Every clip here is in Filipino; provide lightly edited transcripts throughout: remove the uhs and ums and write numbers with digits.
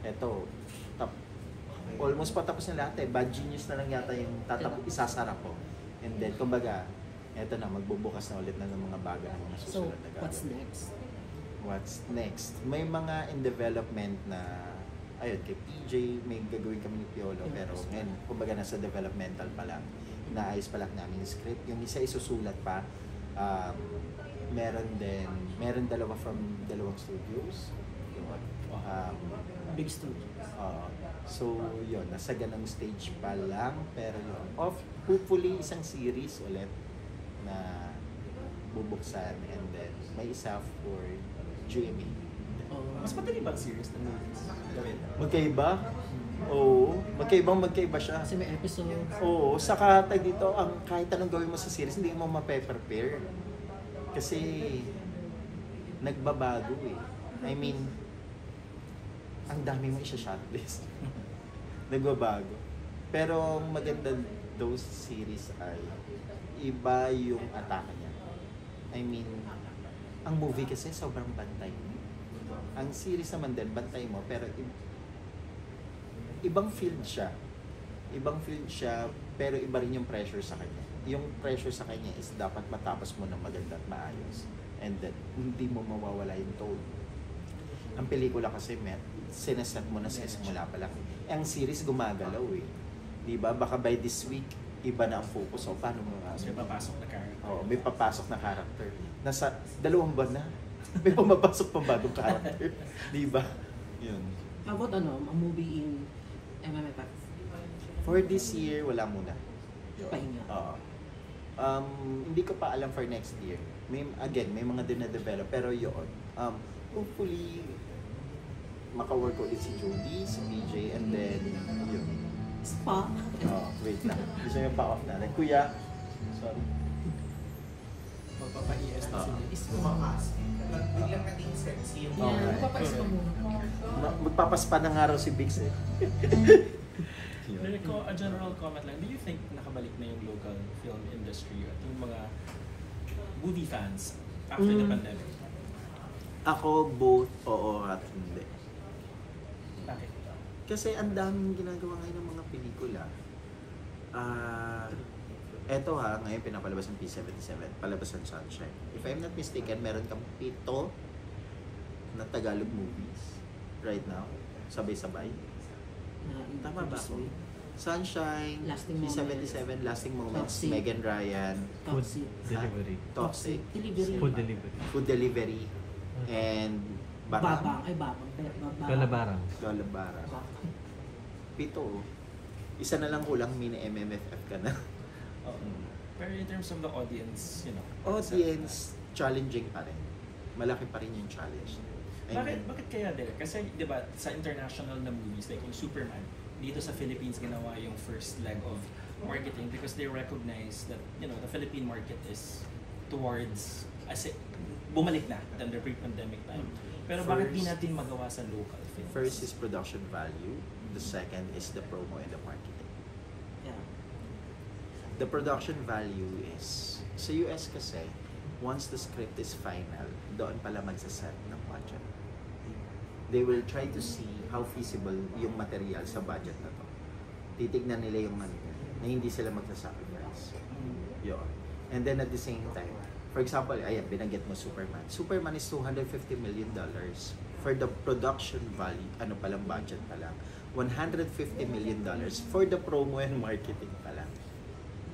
Eto, almost patapos na lahat eh. Bad Genius na lang yata yung isasara ko. And then, kumbaga, eto na, magbubukas na ulit ng mga bago ng mga So, susunod na gagawin. what's next? What's next? May mga in development na, ayun, kay PJ, may gagawin kami ni Piolo, pero ngayon, kumbaga nasa developmental pa lang. Naayos pa lang namin yung script. Yung isa isusulat pa. Meron dalawa from dalawang studios. Big studio. So yun, nasa ganang stage pa lang, pero yun, hopefully isang series ulit na bubuksan, and then may isa for GMA. Mas madali ba ang series ng movies? Gawin? Magkaiba? Oo, magkaiba siya. Kasi may episode. Oo, saka dito, kahit anong gawin mo sa series, hindi mo mape-prepare. Kasi nagbabago eh. I mean, ang dami mo isa-shotlist. Nagbabago. Pero ang maganda those series ay iba yung atake niya. I mean, ang movie kasi sobrang bantay. Ang series naman din, bantay mo, pero ibang field siya. Ibang field siya, pero iba rin yung pressure sa kanya. Yung pressure sa kanya is dapat matapos mo ng maganda at maayos. And that hindi mo mawawala yung tone. Ang pelikula kasi, sineset mo na sa simula pa lang. Ang series gumagalaw eh. Diba? Baka by this week, iba na ang focus. O paano mo nga? May papasok na character. Oo, may papasok na character. Nasa 2 buwan na. May pumapasok pang bagong character. Diba? Yun. How about a movie in MMFF? For this year, wala muna. Pahinga. Oo. Hindi ko pa alam for next year. May mga din-develop. Pero yun. Hopefully, maka-work ulit si Jody, si PJ, and then, yun. Spa? Wait lang. Gusto niyo pa off na. Kuya, sorry. Magpapa-ES na sila. Biglang naging sexy yung Okay. Magpapais pa muna. Magpapaspa na nga raw si Bix eh. A general comment lang, do you think nakabalik na yung local film industry at yung mga movie fans after the pandemic? Ako, both oo at hindi. Bakit? Kasi ang daming ginagawa ngayon ng mga pelikula. Eto ngayon pinapalabas ng P77, palabas ng Sunshine. If I'm not mistaken, meron kang 7 na Tagalog movies right now, sabay-sabay. Tama ba ako? Sunshine, Lasting P77, Lasting Moments, Toxic. Megan Ryan, Toxic. Delivery. Toxic, Delivery. Food delivery. Food Delivery, and Babang. Ay, babang. Kalabarang. Lola Bara. 7. Isa na lang kulang, mini MMFF ka na. Pero in terms of the audience, Audience, challenging pa rin. Malaki pa rin yung challenge. Bakit kaya din? Kasi, di ba, sa international na movies, like yung Superman, dito sa Philippines ginawa yung first leg of marketing because they recognize that, the Philippine market is towards, bumalik na than the pre-pandemic time. Pero bakit di natin magawa sa local films? First is production value. The second is the promo and the marketing. Yeah. The production value is, sa US kasi, once the script is final, doon pala magsaset ng budget. They will try to see how feasible yung material sa budget na to. Titignan nila yung money na hindi sila magsasacrifice. Yun. And then at the same time, for example, binanggit mo Superman. Superman is $250 million for the production value, palang budget pa lang. $150 million for the promo and marketing pa lang.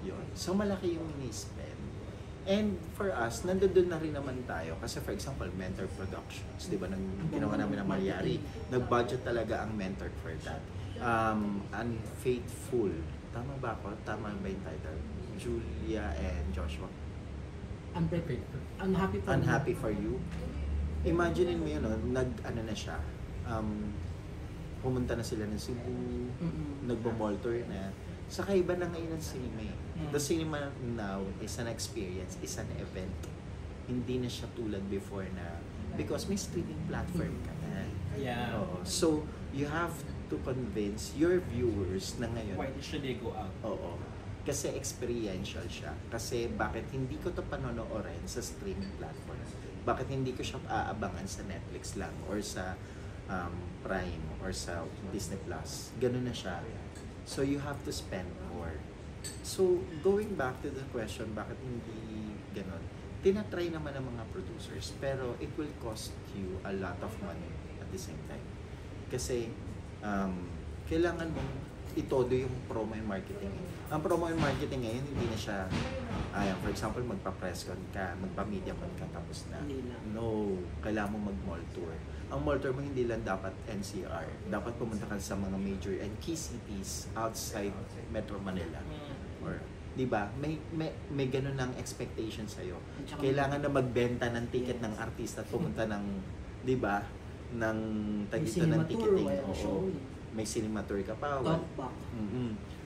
Yun. So malaki yung ini-spend. And for us, nandoon na rin naman tayo. Kasi for example, Mentor Productions, di ba, nang ginawa namin ng Malyari, nag-budget talaga ang Mentor for that. Unfaithful. Tama ba ako? Tama ba yung title? Julia and Joshua. Unhappy for you. Imagine mo yun, na siya. Pumunta na sila ng Cebu, nagbo-mall tour na. Saka iba na ngayon ang cinema. The cinema now is an experience, is an event. Hindi na siya tulad before na, because may streaming platform ka na. Yeah. So, you have to convince your viewers na ngayon. Why should they go out? Oo. Kasi experiential siya. Kasi bakit hindi ko to panonoorin sa streaming platform? Bakit hindi ko siya aabangan sa Netflix lang or sa Prime or sa Disney Plus. Ganun na siya. So you have to spend more. So going back to the question, bakit hindi ganun? Tinatry naman ng mga producers, pero it will cost you a lot of money at the same time. Kasi kailangan mong itodo yung promo and marketing. Ang promo and marketing ngayon, hindi na siya, for example, magpa-press con ka, magpa-media con ka, tapos na. Hindi na. No, kailangan mong mag-mall tour. Ang mall tour mo hindi lang dapat NCR. Dapat pumunta ka sa mga major and key cities outside Metro Manila. Or, di ba, may ganun ng expectation sa'yo. At saka Kailangan na magbenta ng ticket ng artista at pumunta ng, di ba, ng May tagito ng cinema tour, ticketing. may show. May cinema tour ka pa. Talk back.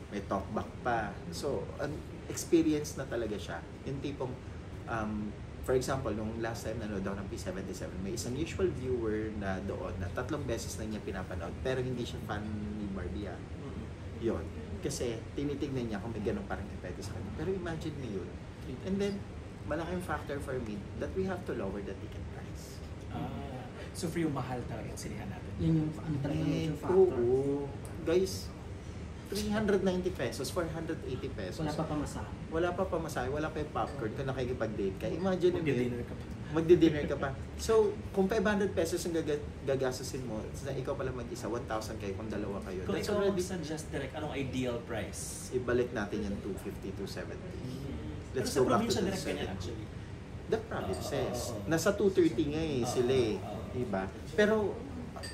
May talkback pa. So, an experience na talaga siya. Yung tipong, for example, nung last time nanood ako ng P77, may isang usual viewer na doon na 3 beses na niya pinapanood, pero hindi siya fan ni Barbie. Yun. Kasi tinitignan niya kung may ganun parang epekto sa kanya. Pero imagine mo yun. And then, malaking factor for me that we have to lower the ticket price. So for yung mahal talaga yung sinihan natin. Yun yung ano talaga major factor. Oo. Guys, 390 pesos, 480 pesos. Wala pa pamasahe. Wala pa pamasahe, wala pa yung popcorn kung nakikipag-date ka. Imagine mo Magdi-dinner ka pa. magdi-dinner ka pa. So, kung 500 pesos ang gagastusin mo, ikaw pala mag-isa, 1,000 kayo kung dalawa kayo. Kung That's ikaw already, mag-suggest direct, anong ideal price? ibalik natin yung 250, 270. Let's Pero go back to sa probinsya direct 270. ganyan actually. The provinces. Oo. Nasa 230 nga sila eh. Oo. Diba? Pero,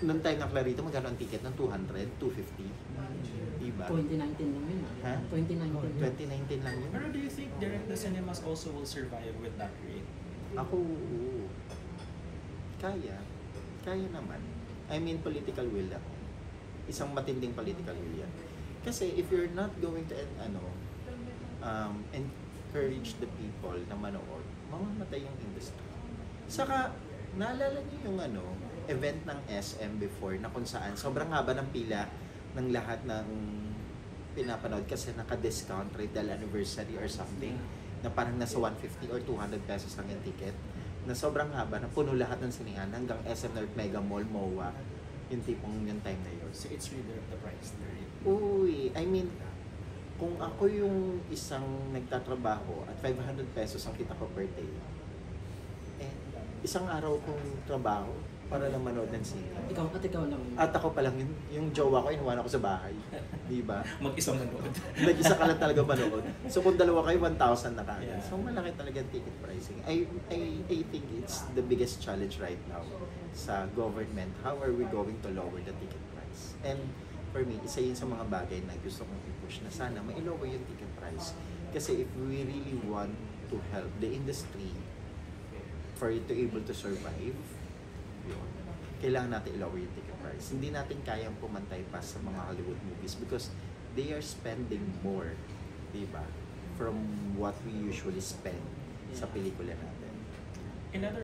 nung time na Clarito, magkano ang ticket ng 200, 250? Diba? 2019 lang yun Ha? 2019. 2019 lang yun. Pero do you think direct the cinemas also will survive with that rate? Ako, oo. Kaya. Kaya naman. I mean, political will ako. Isang matinding political will yan. Kasi if you're not going to, encourage the people na manood, mamamatay yung industry. Saka, naalala niyo yung event ng SM before na kung saan sobrang haba ng pila ng lahat ng pinapanood kasi naka-discount rate dahil anniversary or something na parang nasa 150 or 200 pesos lang yung ticket na sobrang haba na puno lahat ng sinihan hanggang SM North Mega Mall, MOA yung tipong yung time na yun. So it's really the price, the rate. Uy, I mean, kung ako yung isang nagtatrabaho at 500 pesos ang kita ko per day, isang araw kong trabaho para lang manood ng sine. Ikaw lang. At ako pa lang, yung jowa ko, inuwan ako sa bahay. Di ba? Mag-isang manood. Nag-isa ka lang talaga manood. So kung dalawa kayo, 1,000 na kagad. Yeah. So malaki talaga ang ticket pricing. I think it's the biggest challenge right now sa government. How are we going to lower the ticket price? And for me, isa yun sa mga bagay na gusto kong i-push na sana ma-lower yung ticket price. Kasi if we really want to help the industry for it to able to survive, yun, kailangan natin i-lower yung ticket price. Hindi natin kayang pumantay pa sa mga Hollywood movies because they are spending more, diba? From what we usually spend sa pelikula natin. In other